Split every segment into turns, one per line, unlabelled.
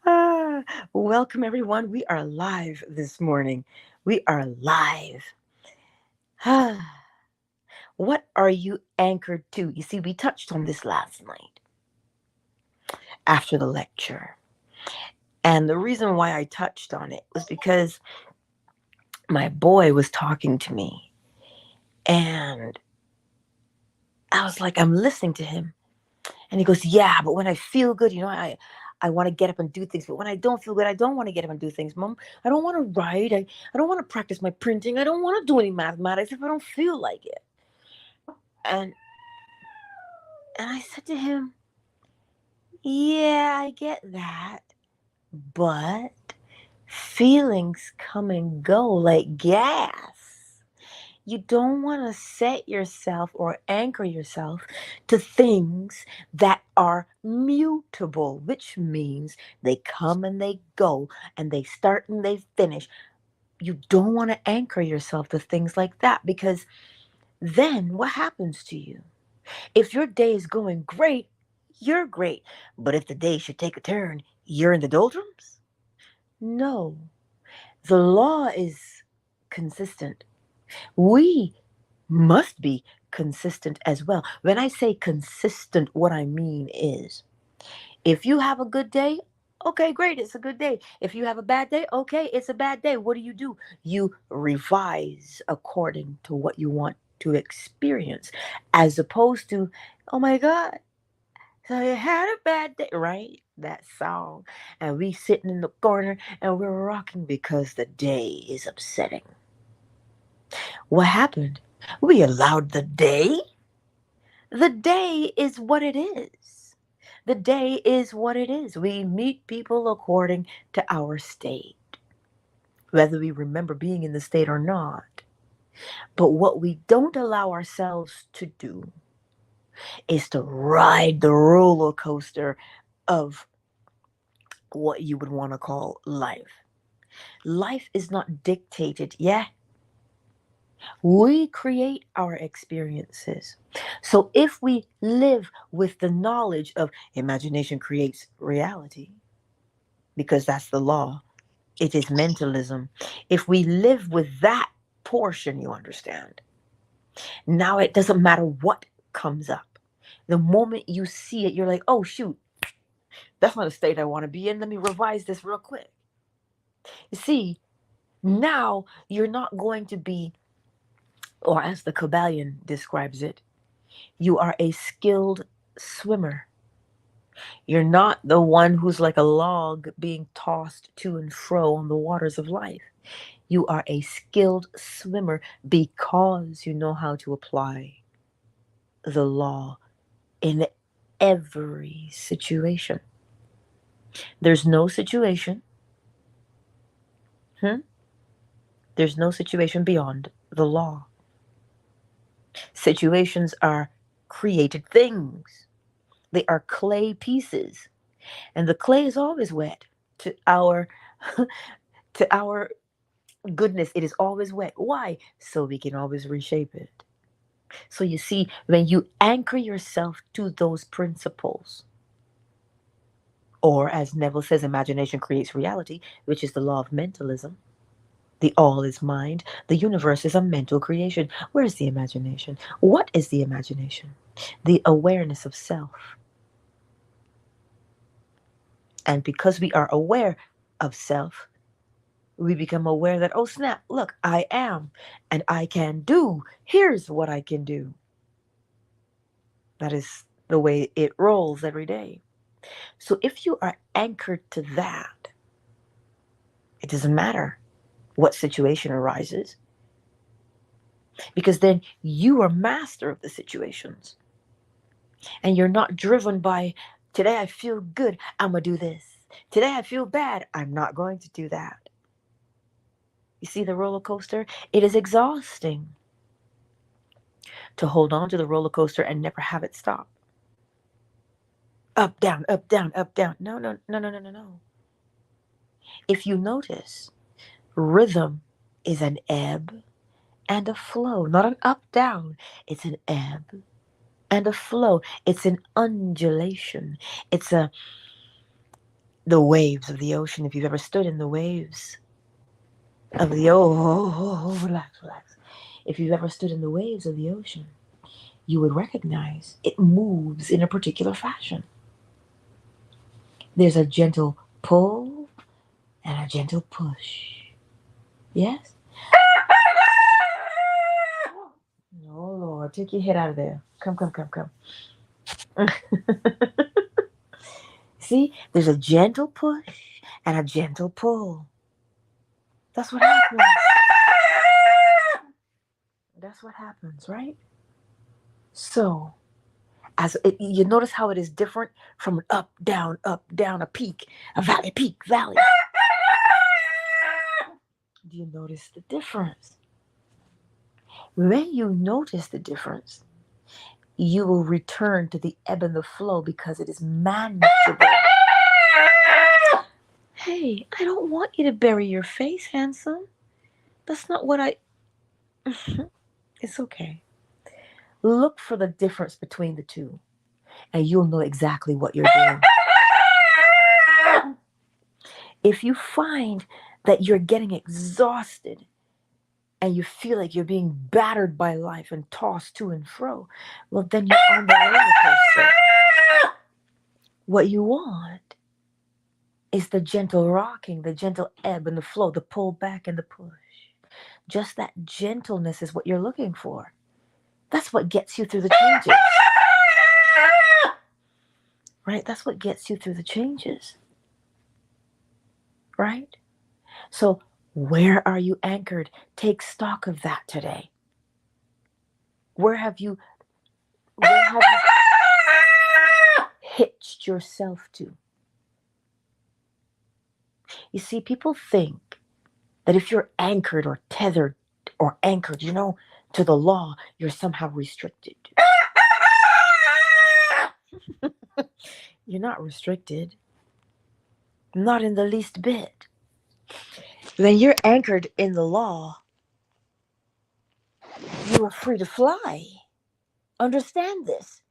Ah, welcome, everyone. We are live this morning. We are live. Ah, what are you anchored to? You see, we touched on this last night after the lecture. And the reason why I touched on it was because my boy was talking to me. And I was like, I'm listening to him. And he goes, yeah, but when I feel good, I want to get up and do things. But when I don't feel good, I don't want to get up and do things. Mom, I don't want to write. I don't want to practice my printing. I don't want to do any mathematics if I don't feel like it. And and I said to him, yeah, I get that. But feelings come and go like gas. You don't want to set yourself or anchor yourself to things that are mutable, which means they come and they go and they start and they finish. You don't want to anchor yourself to things like that because then what happens to you? If your day is going great, you're great. But if the day should take a turn, you're in the doldrums? No. The law is consistent. We must be consistent as well. When I say consistent, what I mean is if you have a good day, okay, great, it's a good day. If you have a bad day, okay, it's a bad day. What do? You revise according to what you want to experience, as opposed to, oh my God, so I had a bad day, right? That song. And we sitting in the corner and we're rocking because the day is upsetting. What happened? We allowed the day. The day is what it is. The day is what it is. We meet people according to our state, whether we remember being in the state or not. But what we don't allow ourselves to do is to ride the roller coaster of what you would want to call life. Life is not dictated. Yeah, we create our experiences. So if we live with the knowledge of imagination creates reality, because that's the law, it is mentalism. If we live with that portion, you understand, now it doesn't matter what comes up. The moment you see it, you're like, oh, shoot, that's not a state I want to be in. Let me revise this real quick. You see, now you're not going to be, or as the KYBALION describes it, you are a skilled swimmer. You're not the one who's like a log being tossed to and fro on the waters of life. You are a skilled swimmer because you know how to apply the law in every situation. There's no situation, hmm? There's no situation beyond the law. Situations are created things. They are clay pieces, and the clay is always wet to our to our goodness. It is always wet. Why? So we can always reshape it. So you see, when you anchor yourself to those principles, or as Neville says, imagination creates reality, which is the law of mentalism. The all is mind. The universe is a mental creation. Where is the imagination? What is the imagination? The awareness of self. And because we are aware of self, we become aware that, oh snap, look, I am and I can do. Here's what I can do. That is the way it rolls every day. So if you are anchored to that, it doesn't matter what situation arises, because then you are master of the situations. And you're not driven by, today I feel good, I'm going to do this. Today I feel bad, I'm not going to do that. You see the roller coaster? It is exhausting to hold on to the roller coaster and never have it stop. Up, down, up, down, up, down. No, no, no, no, no, no, no. If you notice, rhythm is an ebb and a flow, not an up, down. It's an ebb and a flow. It's an undulation. It's the waves of the ocean. If you've ever stood in the waves of the relax, relax. If you've ever stood in the waves of the ocean, you would recognize it moves in a particular fashion. There's a gentle pull and a gentle push. Yes? Oh Lord, take your head out of there. Come, come, come, come. See, there's a gentle push and a gentle pull. That's what happens. That's what happens, right? So, you notice how it is different from an up, down, a peak, a valley, peak, valley. Do you notice the difference? When you notice the difference, you will return to the ebb and the flow because it is manageable. Hey, I don't want you to bury your face, handsome. That's not what I. It's okay. Look for the difference between the two, and you'll know exactly what you're doing. If you find that you're getting exhausted and you feel like you're being battered by life and tossed to and fro, well, then you're on the roller coaster. What you want is the gentle rocking, the gentle ebb and the flow, the pull back and the push. Just that gentleness is what you're looking for. That's what gets you through the changes. Right? That's what gets you through the changes. Right? So, where are you anchored? Take stock of that today. Where have you hitched yourself to? You see, people think that if you're anchored or tethered or anchored, to the law, you're somehow restricted. You're not restricted. Not in the least bit. When you're anchored in the law, you are free to fly. Understand this.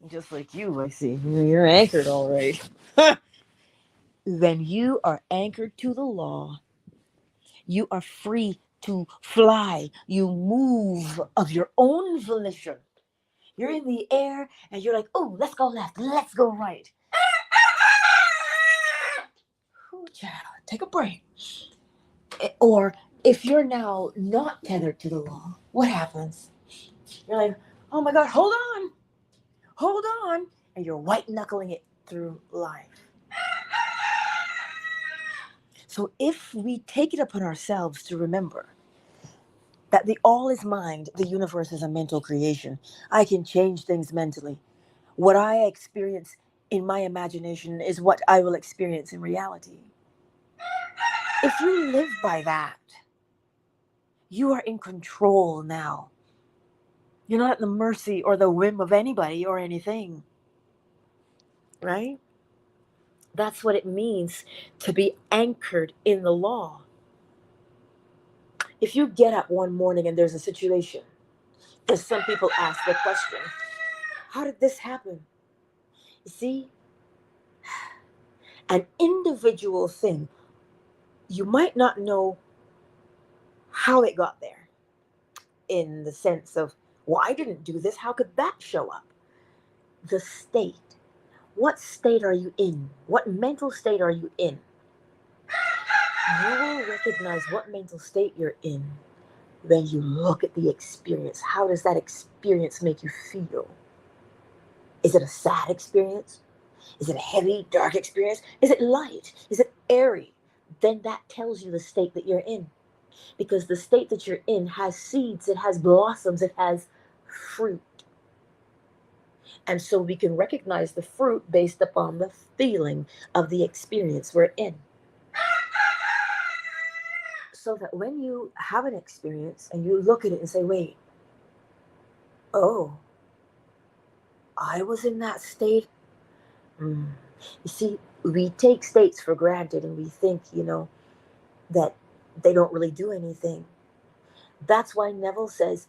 Just like you, I see. You're anchored all right. When you are anchored to the law, you are free to fly. You move of your own volition. You're in the air and you're like, oh, let's go left, let's go right. Ooh, child, take a break. Or if you're now not tethered to the law, what happens? You're like, oh my God, hold on. And you're white knuckling it through life. So if we take it upon ourselves to remember that the all is mind, the universe is a mental creation. I can change things mentally. What I experience in my imagination is what I will experience in reality. If you live by that, you are in control now. You're not at the mercy or the whim of anybody or anything. Right? That's what it means to be anchored in the law. If you get up one morning and there's a situation, as some people ask the question, how did this happen? You see, an individual thing, you might not know how it got there in the sense of, well, I didn't do this. How could that show up? The state. What state are you in? What mental state are you in? You will recognize what mental state you're in when you look at the experience. How does that experience make you feel? Is it a sad experience? Is it a heavy, dark experience? Is it light? Is it airy? Then that tells you the state that you're in. Because the state that you're in has seeds, it has blossoms, it has fruit. And so we can recognize the fruit based upon the feeling of the experience we're in. So that when you have an experience and you look at it and say, wait, oh, I was in that state. You see, we take states for granted and we think, that they don't really do anything. That's why Neville says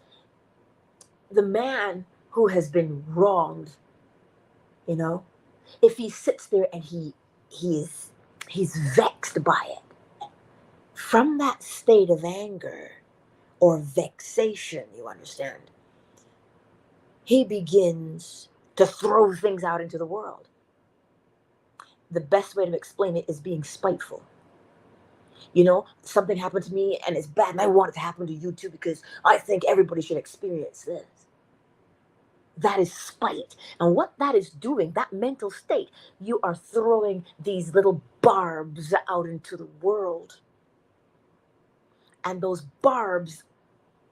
The man who has been wronged, you know, if he sits there and he's he's vexed by it, from that state of anger or vexation, you understand, he begins to throw things out into the world. The best way to explain it is being spiteful. You know, something happened to me and it's bad and I want it to happen to you too because I think everybody should experience this. That is spite. And what that is doing, that mental state, you are throwing these little barbs out into the world. And those barbs,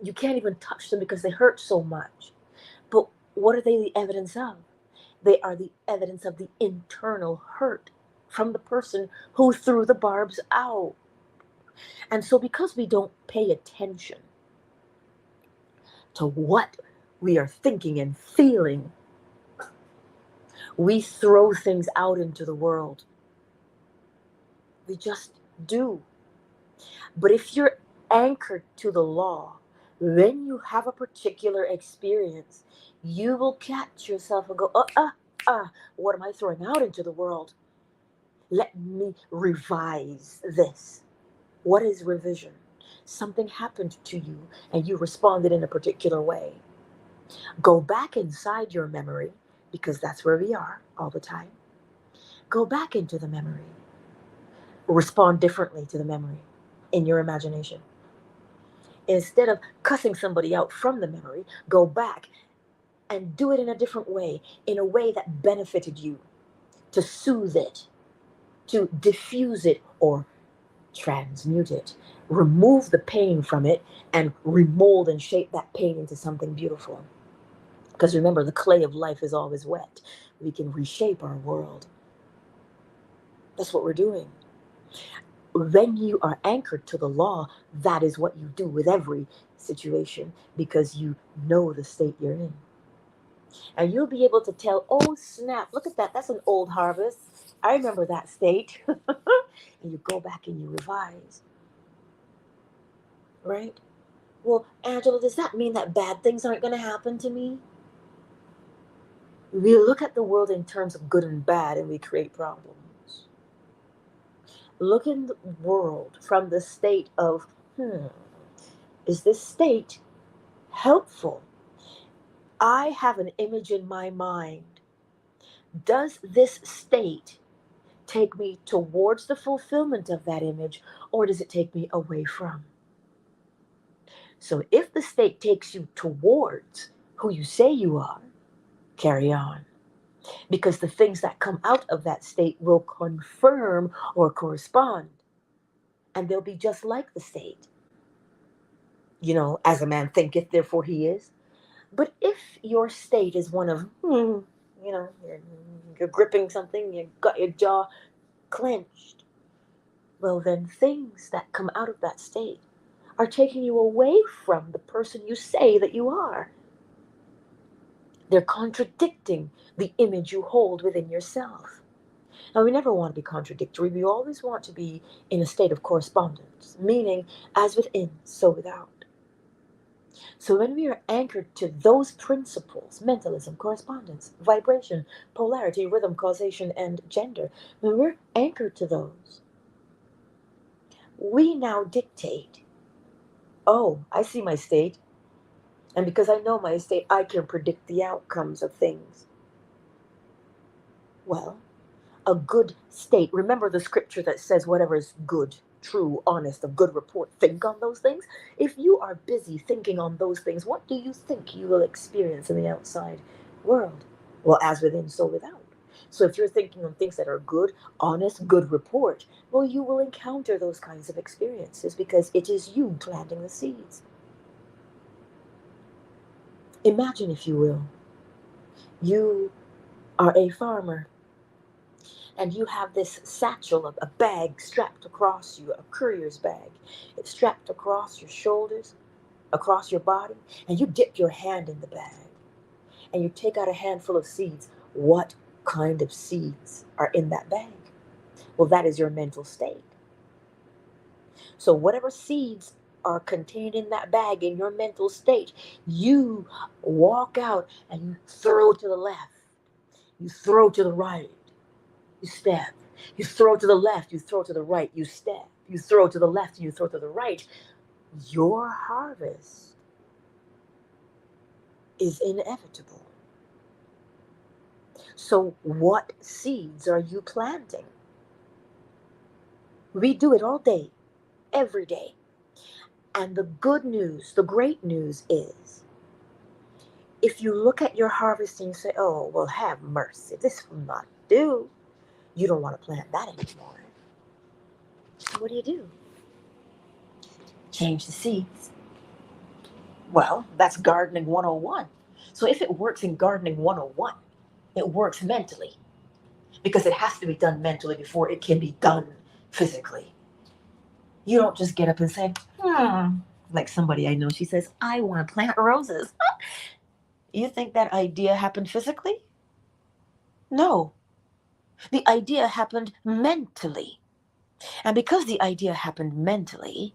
you can't even touch them because they hurt so much. But what are they the evidence of? They are the evidence of the internal hurt from the person who threw the barbs out. And so, because we don't pay attention to what we are thinking and feeling, we throw things out into the world. We just do. But if you're anchored to the law, when you have a particular experience, you will catch yourself and go, what am I throwing out into the world? Let me revise this. What is revision? Something happened to you and you responded in a particular way. Go back inside your memory, because that's where we are all the time. Go back into the memory. Respond differently to the memory in your imagination. Instead of cussing somebody out from the memory, go back and do it in a different way, in a way that benefited you, to soothe it, to diffuse it or transmute it, remove the pain from it, and remold and shape that pain into something beautiful. Because remember, the clay of life is always wet. We can reshape our world. That's what we're doing. When you are anchored to the law, that is what you do with every situation because you know the state you're in. And you'll be able to tell, oh snap, look at that, that's an old harvest. I remember that state. And you go back and you revise. Right? Well, Angela, does that mean that bad things aren't going to happen to me? We look at the world in terms of good and bad and we create problems. Look in the world from the state of, is this state helpful? I have an image in my mind. Does this state take me towards the fulfillment of that image, or does it take me away from? So if the state takes you towards who you say you are, carry on. Because the things that come out of that state will confirm or correspond. And they'll be just like the state. You know, as a man thinketh, therefore he is. But if your state is one of, you're gripping something, you've got your jaw clenched, well, then things that come out of that state are taking you away from the person you say that you are. They're contradicting the image you hold within yourself. Now, we never want to be contradictory. We always want to be in a state of correspondence, meaning as within, so without. So when we are anchored to those principles, mentalism, correspondence, vibration, polarity, rhythm, causation, and gender, when we're anchored to those, we now dictate, oh, I see my state, and because I know my state, I can predict the outcomes of things. Well, a good state, remember the scripture that says whatever is good, true, honest, of good report, think on those things. If you are busy thinking on those things, what do you think you will experience in the outside world? Well, as within, so without. So if you're thinking on things that are good, honest, good report, well, you will encounter those kinds of experiences because it is you planting the seeds. Imagine, if you will, you are a farmer and you have this satchel, a bag strapped across you, a courier's bag. It's strapped across your shoulders, across your body, and you dip your hand in the bag and you take out a handful of seeds. What kind of seeds are in that bag? Well, that is your mental state. So whatever seeds are contained in that bag in your mental state. You walk out and you throw to the left, you throw to the right, you step. You throw to the left, you throw to the right, you step. You throw to the left and you throw to the right. Your harvest is inevitable. So, what seeds are you planting? We do it all day, every day. And the good news, the great news is, if you look at your harvest and you say, oh, well, have mercy, this will not do, you don't want to plant that anymore. So, what do? Change the seeds. Well, that's gardening 101. So, if it works in gardening 101, it works mentally because it has to be done mentally before it can be done physically. You don't just get up and say, like somebody I know, she says, I want to plant roses. You think that idea happened physically? No. The idea happened mentally. And because the idea happened mentally,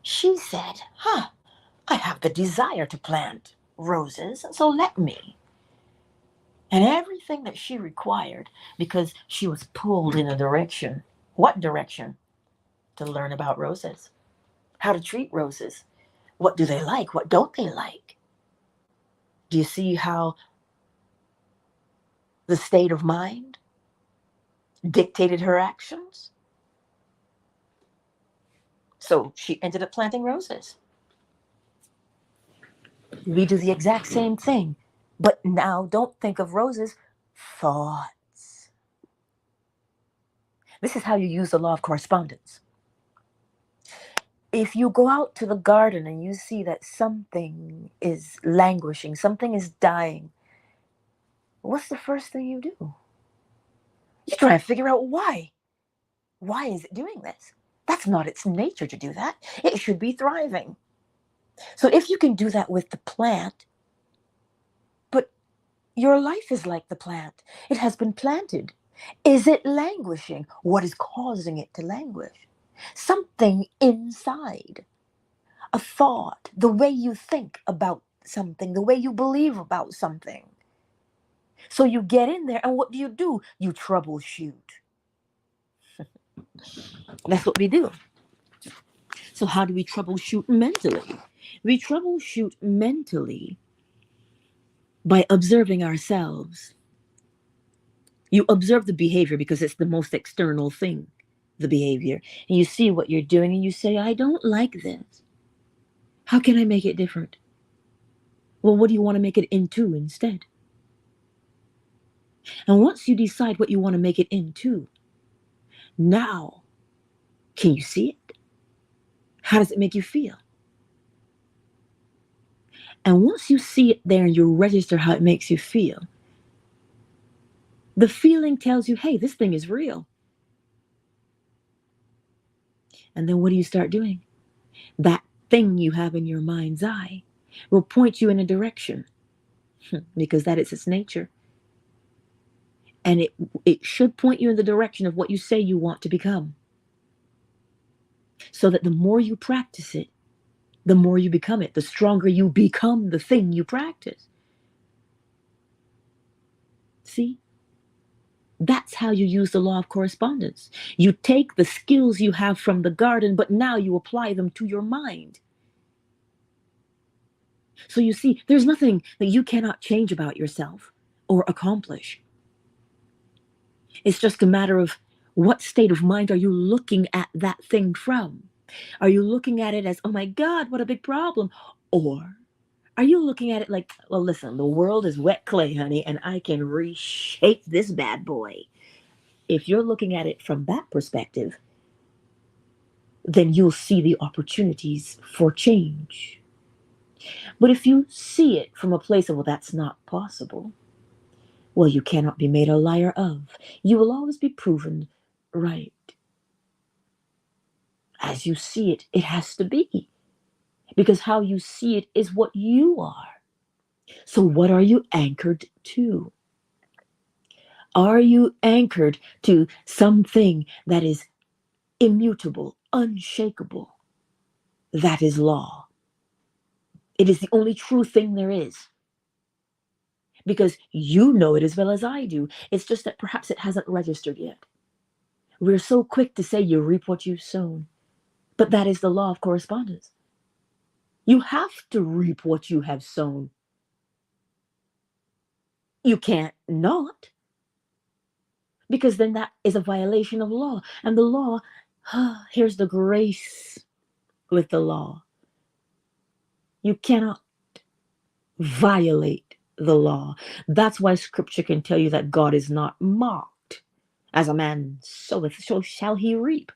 she said, I have the desire to plant roses, so let me. And everything that she required, because she was pulled in a direction. What direction? To learn about roses, how to treat roses. What do they like? What don't they like? Do you see how the state of mind dictated her actions? So she ended up planting roses. We do the exact same thing. But now don't think of roses, thoughts. This is how you use the law of correspondence. If you go out to the garden and you see that something is languishing, something is dying, what's the first thing you do? You try and figure out why. Why is it doing this? That's not its nature to do that. It should be thriving. So if you can do that with the plant, but your life is like the plant. It has been planted. Is it languishing? What is causing it to languish? Something inside. A thought, the way you think about something, the way you believe about something. So you get in there, and what do? You troubleshoot. That's what we do. So how do we troubleshoot mentally? We troubleshoot mentally by observing ourselves. You observe the behavior because it's the most external thing, the behavior. And you see what you're doing and you say, I don't like this. How can I make it different? Well, what do you want to make it into instead? And once you decide what you want to make it into, now, can you see it? How does it make you feel? And once you see it there and you register how it makes you feel, the feeling tells you, hey, this thing is real. And then what do you start doing? That thing you have in your mind's eye will point you in a direction because that is its nature. And it should point you in the direction of what you say you want to become. So that the more you practice it, the more you become it, the stronger you become the thing you practice. See? That's how you use the law of correspondence. You take the skills you have from the garden, but now you apply them to your mind. So you see, there's nothing that you cannot change about yourself or accomplish. It's just a matter of what state of mind are you looking at that thing from? Are you looking at it as, oh my God, what a big problem? Or are you looking at it like, well, listen, the world is wet clay, honey, and I can reshape this bad boy. If you're looking at it from that perspective, then you'll see the opportunities for change. But if you see it from a place of, well, that's not possible, well, you cannot be made a liar of. You will always be proven right. As you see it, it has to be. Because how you see it is what you are. So what are you anchored to? Are you anchored to something that is immutable, unshakable? that is law. It is the only true thing there is. Because you know it as well as I do. It's just that perhaps it hasn't registered yet. We're so quick to say you reap what you've sown. But that is the law of correspondence. You have to reap what you have sown. You can't not. Because then that is a violation of law. And the law, here's the grace with the law. You cannot violate the law. That's why scripture can tell you that God is not mocked. As a man soweth, so shall he reap.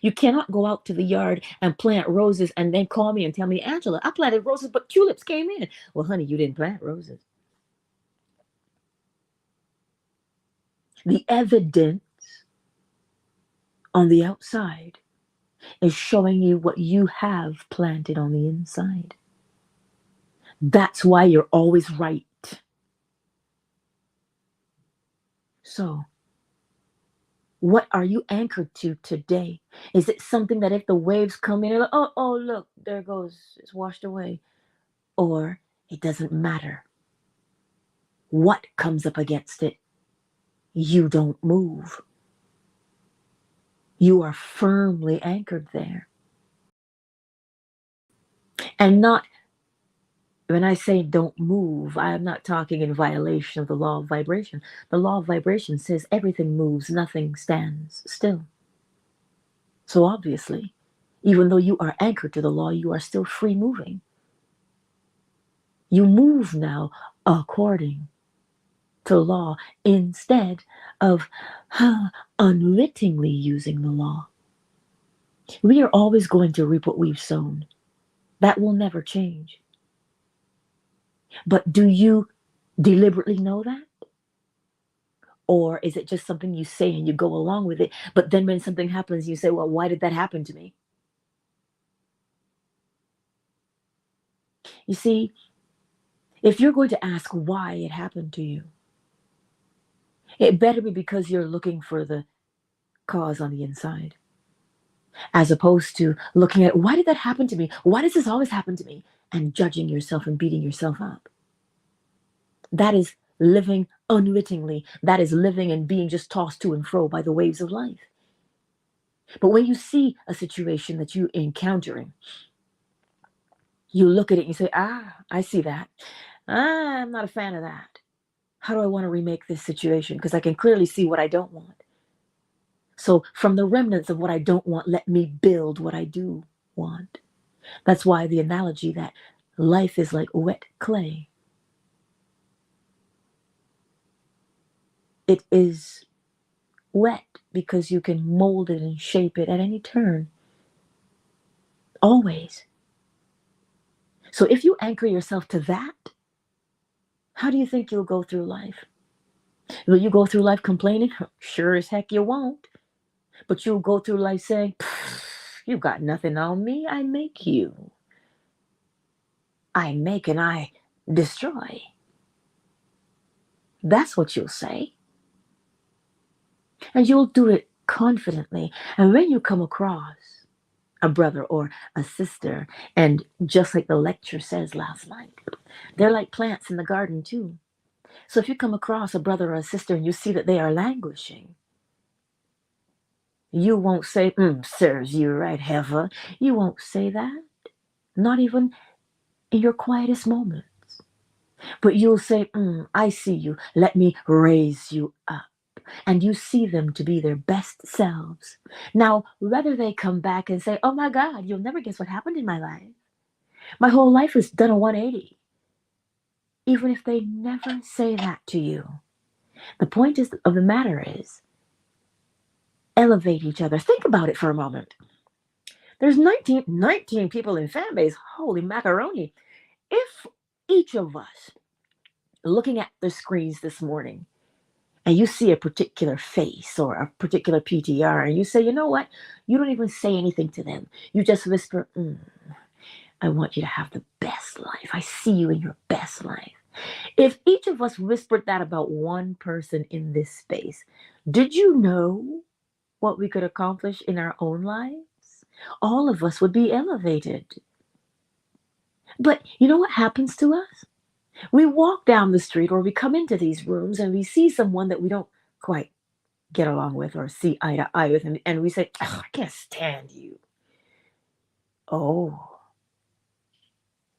You cannot go out to the yard and plant roses and then call me and tell me, Angela, I planted roses, but tulips came in. Well, honey, you didn't plant roses. The evidence on the outside is showing you what you have planted on the inside. That's why you're always right. So, what are you anchored to today? Is it something that if the waves come in, like, oh, look, there it goes, it's washed away? Or it doesn't matter what comes up against it, you don't move. You are firmly anchored there. And not, when I say don't move, I am not talking in violation of the law of vibration. The law of vibration says everything moves, nothing stands still. So obviously, even though you are anchored to the law, you are still free moving. You move now according to law instead of unwittingly using the law. We are always going to reap what we've sown. That will never change. But do you deliberately know that? Or is it just something you say and you go along with it? But then when something happens, you say, well, why did that happen to me? You see, if you're going to ask why it happened to you, it better be because you're looking for the cause on the inside, as opposed to looking at, why did that happen to me? Why does this always happen to me? And judging yourself and beating yourself up. That is living unwittingly. That is living and being just tossed to and fro by the waves of life. But when you see a situation that you're encountering, you look at it and you say, I see that. I'm not a fan of that. How do I want to remake this situation? Because I can clearly see what I don't want. So from the remnants of what I don't want, let me build what I do want. That's why the analogy that life is like wet clay. It is wet because you can mold it and shape it at any turn. Always. So if you anchor yourself to that, how do you think you'll go through life? Will you go through life complaining? Sure as heck you won't. But you'll go through life saying, you got nothing on me. I make you. I make and I destroy. That's what you'll say. And you'll do it confidently. And when you come across a brother or a sister, and just like the lecture says last night, they're like plants in the garden too. So if you come across a brother or a sister and you see that they are languishing, you won't say, serves you right, heifer. You won't say that. Not even in your quietest moments. But you'll say, I see you. Let me raise you up. And you see them to be their best selves. Now, whether they come back and say, oh my God, you'll never guess what happened in my life. My whole life has done a 180. Even if they never say that to you. The point of the matter is, elevate each other. Think about it for a moment. There's 19 people in fan base. Holy macaroni. If each of us, looking at the screens this morning, and you see a particular face or a particular PTR, and you say, you know what? You don't even say anything to them. You just whisper, I want you to have the best life. I see you in your best life. If each of us whispered that about one person in this space, did you know what we could accomplish in our own lives? all of us would be elevated. But you know what happens to us? We walk down the street or we come into these rooms and we see someone that we don't quite get along with or see eye to eye with, and we say, "Oh, I can't stand you." Oh,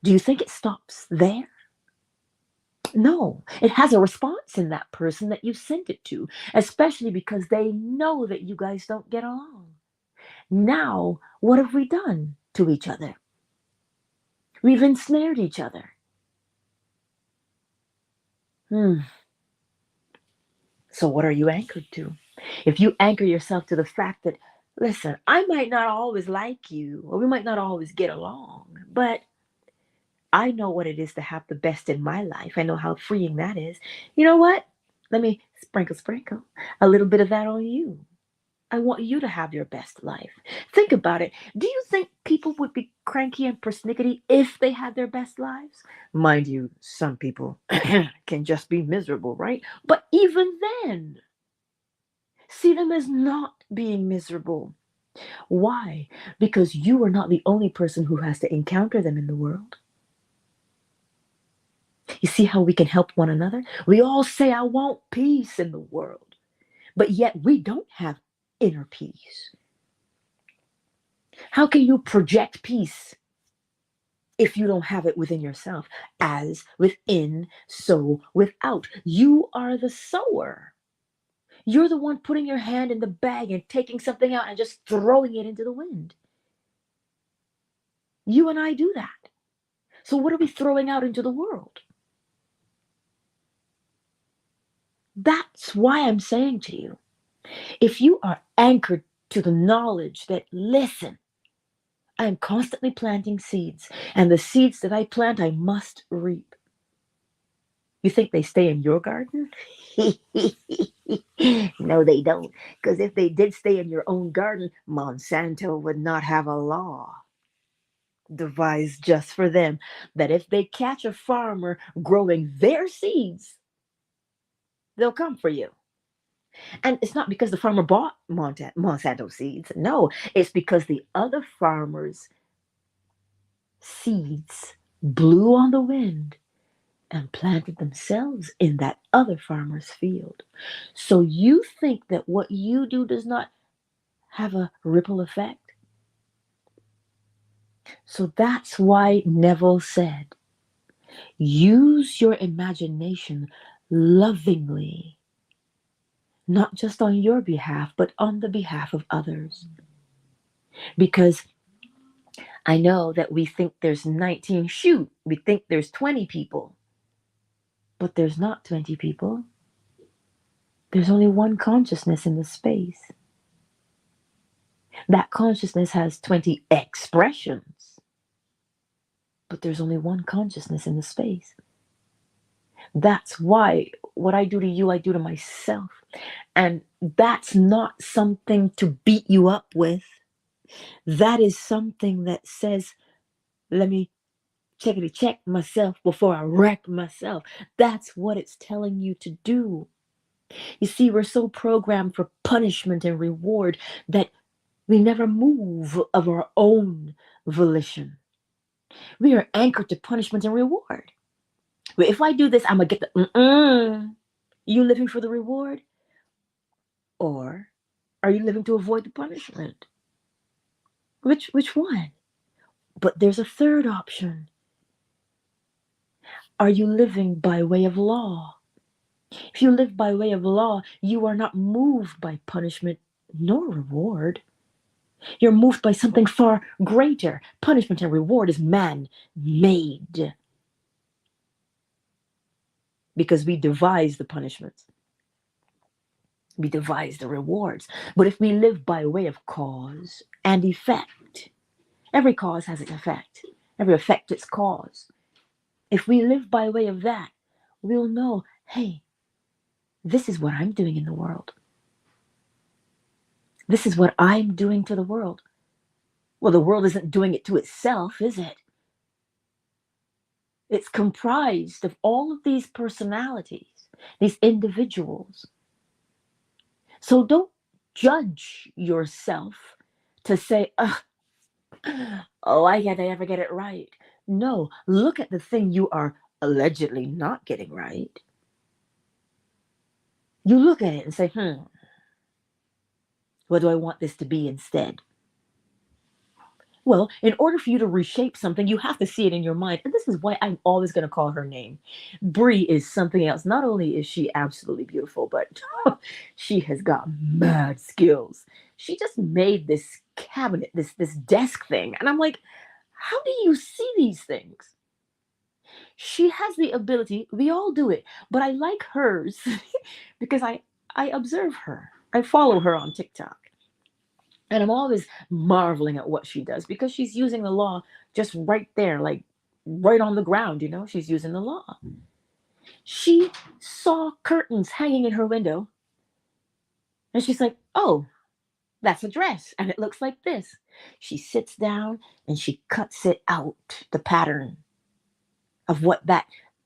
do you think it stops there? No, it has a response in that person that you sent it to, especially because they know that you guys don't get along. Now, what have we done to each other? We've ensnared each other. Hmm. So, what are you anchored to? If you anchor yourself to the fact that, listen, I might not always like you, or we might not always get along, but I know what it is to have the best in my life. I know how freeing that is. You know what? Let me sprinkle a little bit of that on you. I want you to have your best life. Think about it. Do you think people would be cranky and persnickety if they had their best lives? Mind you, some people can just be miserable, right? But even then, see them as not being miserable. Why? Because you are not the only person who has to encounter them in the world. You see how we can help one another? We all say, I want peace in the world, but yet we don't have inner peace. How can you project peace if you don't have it within yourself? As within, so without. You are the sower. You're the one putting your hand in the bag and taking something out and just throwing it into the wind. You and I do that. So what are we throwing out into the world? That's why I'm saying to you, if you are anchored to the knowledge that, listen, I am constantly planting seeds, and the seeds that I plant, I must reap. You think they stay in your garden? No, they don't. Because if they did stay in your own garden, Monsanto would not have a law devised just for them that if they catch a farmer growing their seeds, they'll come for you. And it's not because the farmer bought Monsanto seeds. No, it's because the other farmer's seeds blew on the wind and planted themselves in that other farmer's field. So you think that what you do does not have a ripple effect? So that's why Neville said, use your imagination lovingly, not just on your behalf, but on the behalf of others. Because I know that we think there's 19, shoot, we think there's 20 people, but there's not 20 people. There's only one consciousness in the space. That consciousness has 20 expressions, but there's only one consciousness in the space. That's why what I do to you, I do to myself. And that's not something to beat you up with. That is something that says, let me check myself before I wreck myself. That's what it's telling you to do. You see, we're so programmed for punishment and reward that we never move of our own volition. We are anchored to punishment and reward. But if I do this, I'm going to get the You living for the reward? Or are you living to avoid the punishment? Which one? But there's a third option. Are you living by way of law? If you live by way of law, you are not moved by punishment nor reward. You're moved by something far greater. Punishment and reward is man-made. Because we devise the punishments. We devise the rewards. But if we live by way of cause and effect, every cause has an effect. Every effect its cause. If we live by way of that, we'll know, hey, this is what I'm doing in the world. This is what I'm doing to the world. Well, the world isn't doing it to itself, is it? It's comprised of all of these personalities, these individuals. So don't judge yourself to say, ugh, Oh, I can't ever get it right. No, look at the thing you are allegedly not getting right. You look at it and say, what do I want this to be instead? Well, in order for you to reshape something, you have to see it in your mind. And this is why I'm always going to call her name. Brie is something else. Not only is she absolutely beautiful, but she has got mad skills. She just made this cabinet, this desk thing. And I'm like, how do you see these things? She has the ability, we all do it, but I like hers because I observe her. I follow her on TikTok. And I'm always marveling at what she does because she's using the law just right there, like right on the ground, she's using the law. She saw curtains hanging in her window and she's like, oh, that's a dress and it looks like this. She sits down and she cuts it out, the pattern of what that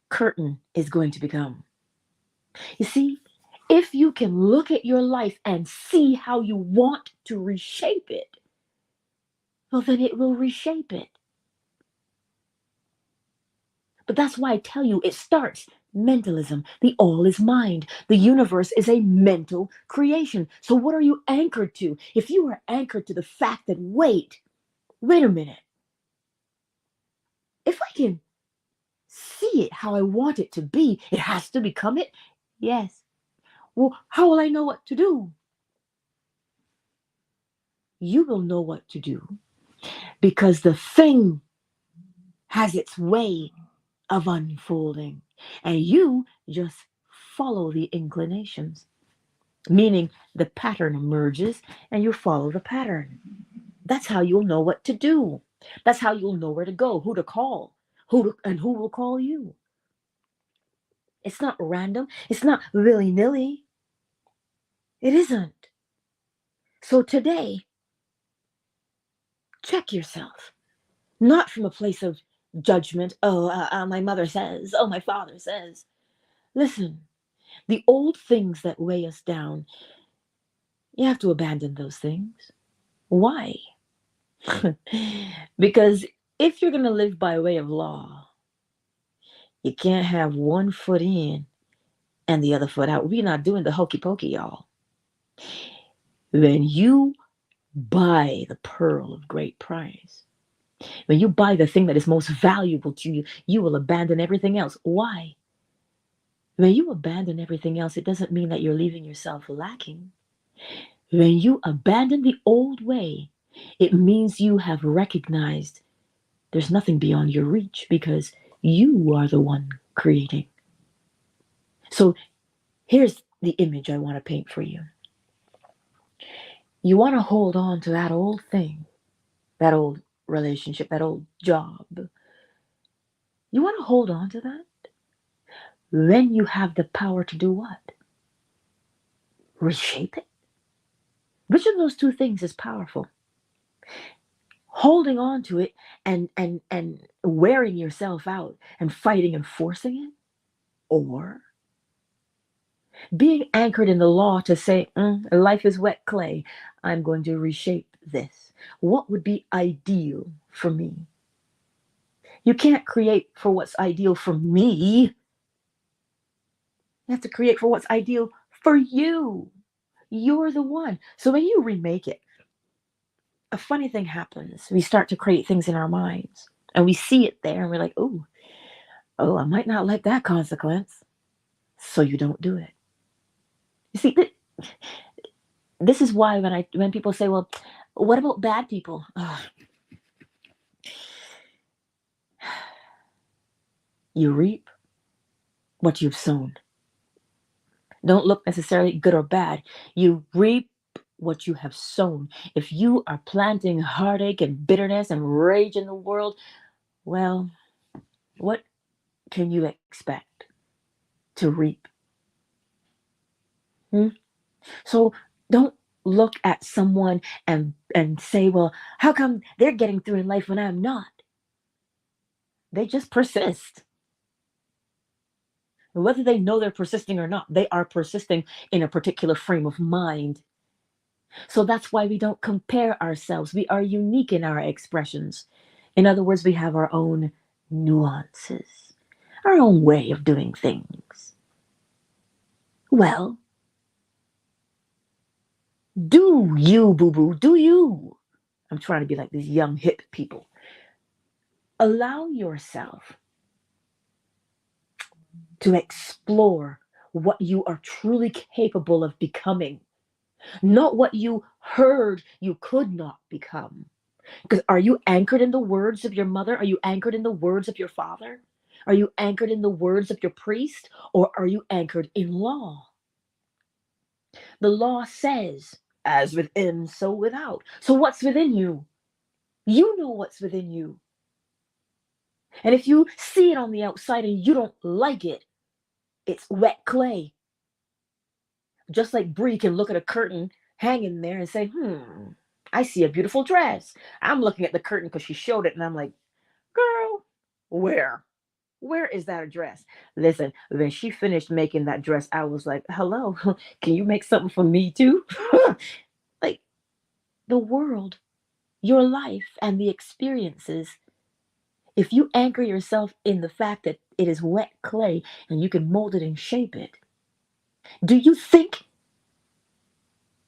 curtain is going to become. You see, if you can look at your life and see how you want to reshape it, well, then it will reshape it. But that's why I tell you, it starts mentalism. The all is mind. The universe is a mental creation. So what are you anchored to? If you are anchored to the fact that, wait a minute. If I can see it how I want it to be, it has to become it. Yes. Well, how will I know what to do? You will know what to do because the thing has its way of unfolding, and you just follow the inclinations, meaning the pattern emerges and you follow the pattern. That's how you'll know what to do. That's how you'll know where to go, who to call, and who will call you. It's not random. It's not willy-nilly. It isn't. So today, check yourself. Not from a place of judgment. Oh, my mother says. Oh, my father says. Listen, the old things that weigh us down, you have to abandon those things. Why? Because if you're going to live by way of law, you can't have one foot in and the other foot out. We're not doing the hokey pokey, y'all. When you buy the pearl of great price, when you buy the thing that is most valuable to you, you will abandon everything else. Why? When you abandon everything else, it doesn't mean that you're leaving yourself lacking. When you abandon the old way, it means you have recognized there's nothing beyond your reach because you are the one creating. So here's the image I want to paint for you. You want to hold on to that old thing, that old relationship, that old job. You want to hold on to that? Then you have the power to do what? Reshape it. Which of those two things is powerful? Holding on to it and wearing yourself out and fighting and forcing it, or being anchored in the law to say, life is wet clay, I'm going to reshape this. What would be ideal for me? You can't create for what's ideal for me. You have to create for what's ideal for you. You're the one. So when you remake it, a funny thing happens. We start to create things in our minds and we see it there and we're like, oh, I might not like that consequence. So you don't do it. You see, this is why when people say, well, what about bad people? You reap what you've sown. Don't look necessarily good or bad. You reap what you have sown. If you are planting heartache and bitterness and rage in the world, well, what can you expect to reap? So don't look at someone and say, well, how come they're getting through in life when I'm not? They just persist. Whether they know they're persisting or not, they are persisting in a particular frame of mind. So that's why we don't compare ourselves. We are unique in our expressions. In other words, we have our own nuances, our own way of doing things. Well, do you, boo boo, do you? I'm trying to be like these young hip people. Allow yourself to explore what you are truly capable of becoming, not what you heard you could not become. Because are you anchored in the words of your mother? Are you anchored in the words of your father? Are you anchored in the words of your priest? Or are you anchored in law? The law says, as within, so without. So what's within you? You know what's within you. And if you see it on the outside and you don't like it, it's wet clay. Just like Brie can look at a curtain hanging there and say, I see a beautiful dress. I'm looking at the curtain because she showed it, and I'm like, girl, where? Where is that address? Listen, when she finished making that dress, I was like, hello, can you make something for me too? Like the world, your life, and the experiences, if you anchor yourself in the fact that it is wet clay and you can mold it and shape it, do you think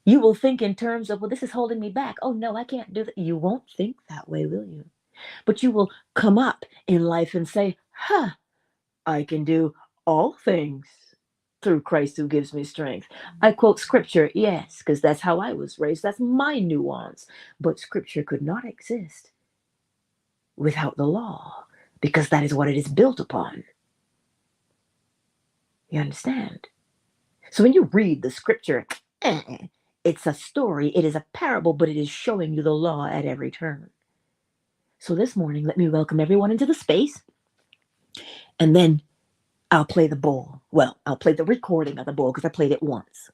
you will think in terms of, well, this is holding me back? Oh, no, I can't do that. You won't think that way, will you? But you will come up in life and say, I can do all things through Christ who gives me strength. I quote scripture, yes, because that's how I was raised. That's my nuance. But scripture could not exist without the law because that is what it is built upon. You understand? So when you read the scripture, it's a story, it is a parable, but it is showing you the law at every turn. So this morning, let me welcome everyone into the space, and then I'll play the bowl. Well, I'll play the recording of the bowl because I played it once.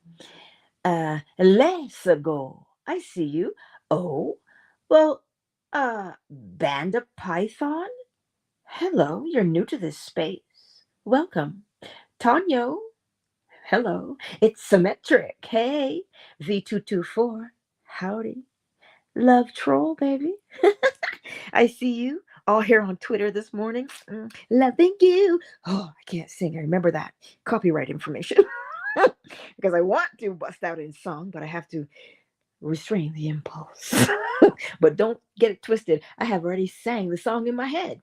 Let's go. I see you. Oh, well, Band of Python? Hello, you're new to this space. Welcome. Tonyo? Hello. It's Symmetric. Hey, V224. Howdy. Love Troll, baby. I see you all here on Twitter this morning. Loving you. Oh, I can't sing. I remember that. Copyright information. Because I want to bust out in song, but I have to restrain the impulse. But don't get it twisted. I have already sang the song in my head.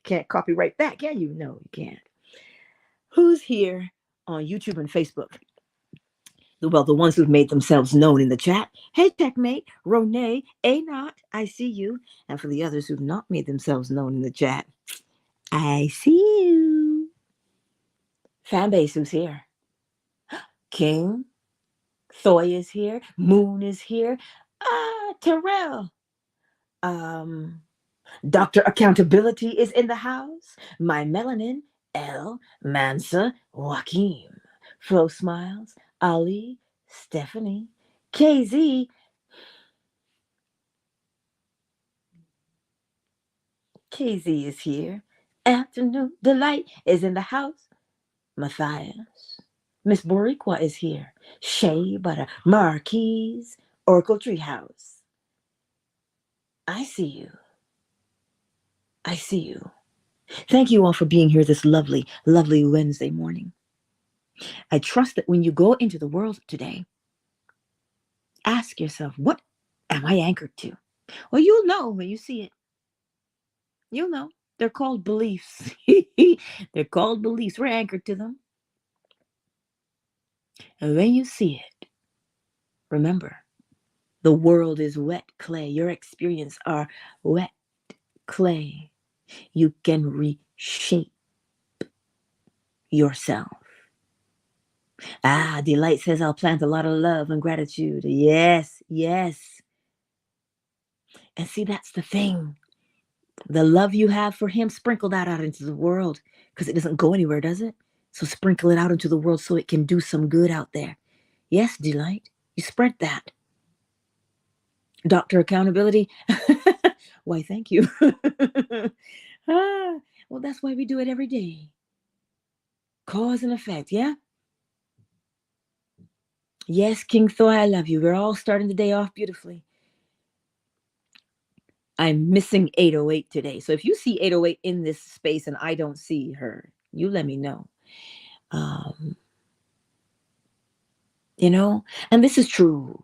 Can't copyright that, can you? No, you can't. Who's here on YouTube and Facebook? Well, the ones who've made themselves known in the chat. Hey, Checkmate, Ronay, A-Not, I see you. And for the others who've not made themselves known in the chat, I see you. Fanbase, who's here? King, Thoy is here. Moon is here. Terrell. Dr. Accountability is in the house. My Melanin, L, Mansa, Joaquin. Flo Smiles, Ali, Stephanie, KZ. KZ is here. Afternoon Delight is in the house. Matthias. Miss Boricua is here. Shea Butter, Marquise, Oracle Treehouse. I see you. I see you. Thank you all for being here this lovely, lovely Wednesday morning. I trust that when you go into the world today, ask yourself, what am I anchored to? Well, you'll know when you see it. You'll know. They're called beliefs. They're called beliefs. We're anchored to them. And when you see it, remember, the world is wet clay. Your experience are wet clay. You can reshape yourself. Delight says, I'll plant a lot of love and gratitude. Yes, yes. And see, that's the thing. The love you have for him, sprinkle that out into the world because it doesn't go anywhere, does it? So sprinkle it out into the world so it can do some good out there. Yes, Delight, you spread that. Dr. Accountability, why, thank you. Well, that's why we do it every day. Cause and effect, yeah? Yes, King Thor, I love you. We're all starting the day off beautifully. I'm missing 808 today. So if you see 808 in this space and I don't see her, you let me know. Um, and this is true.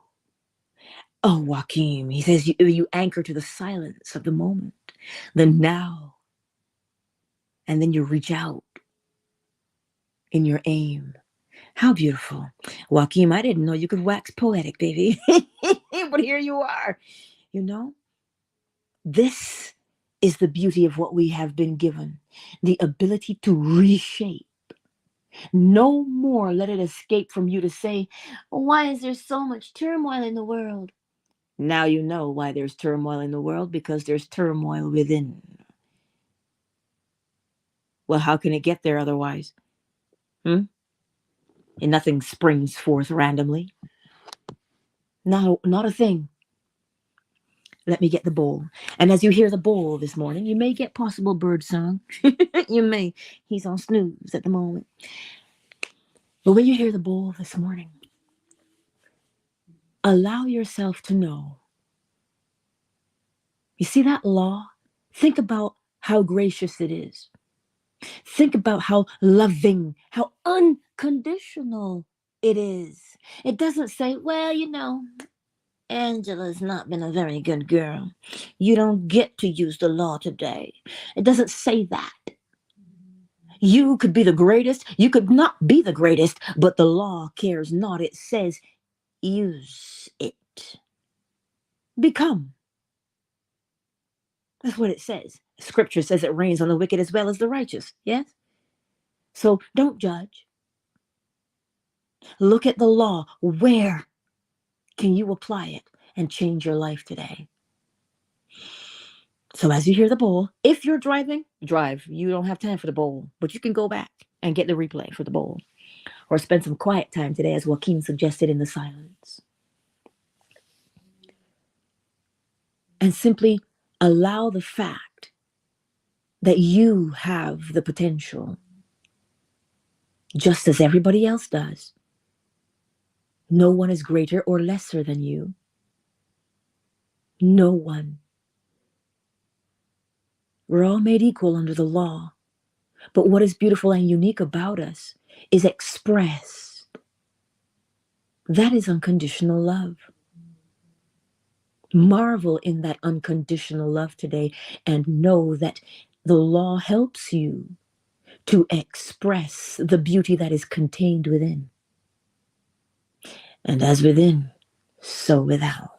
Oh, Joaquin, he says you anchor to the silence of the moment, the now, and then you reach out in your aim. How beautiful. Joaquin, I didn't know you could wax poetic, baby. But here you are. You know, this is the beauty of what we have been given, the ability to reshape. No more let it escape from you to say, why is there so much turmoil in the world? Now you know why there's turmoil in the world, because there's turmoil within. Well, how can it get there otherwise? And nothing springs forth randomly. No, not a thing. Let me get the bowl. And as you hear the bowl this morning, you may get possible bird song. You may. He's on snooze at the moment. But when you hear the bowl this morning, allow yourself to know. You see that law? Think about how gracious it is. Think about how loving, how unconditional it is. It doesn't say, well, Angela's not been a very good girl. You don't get to use the law today. It doesn't say that. You could be the greatest. You could not be the greatest, but the law cares not. It says, use it. Become. That's what it says. Scripture says it rains on the wicked as well as the righteous. Yes? So don't judge. Look at the law. Where can you apply it and change your life today? So as you hear the bowl, if you're driving, drive. You don't have time for the bowl, but you can go back and get the replay for the bowl, or spend some quiet time today, as Joaquin suggested, in the silence. And simply allow the fact that you have the potential, just as everybody else does. No one is greater or lesser than you. No one. We're all made equal under the law. But what is beautiful and unique about us is expressed. That is unconditional love. Marvel in that unconditional love today, and know that the law helps you to express the beauty that is contained within. And as within, so without.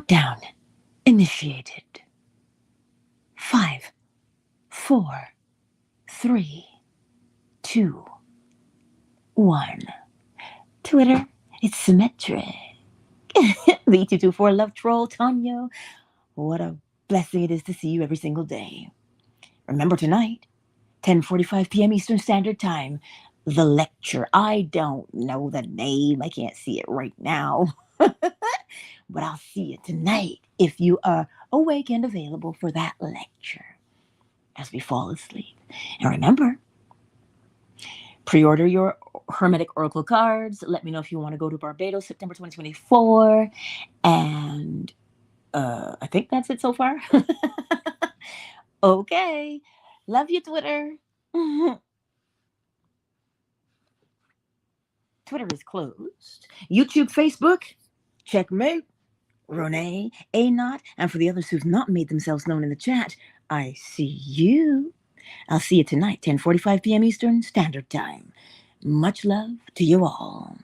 Countdown initiated. 5, 4, 3, 2, 1. Twitter, it's symmetric. The 224 Love Troll, Tanya. What a blessing it is to see you every single day. Remember tonight, 10:45 p.m. Eastern Standard Time, the lecture. I don't know the name. I can't see it right now. But I'll see you tonight if you are awake and available for that lecture as we fall asleep. And remember, pre-order your Hermetic Oracle cards. Let me know if you want to go to Barbados, September 2024. And I think that's it so far. Okay. Love you, Twitter. Twitter is closed. YouTube, Facebook, checkmate. Renee, Anot, and for the others who've not made themselves known in the chat, I see you. I'll see you tonight, 10:45 p.m. Eastern Standard Time. Much love to you all.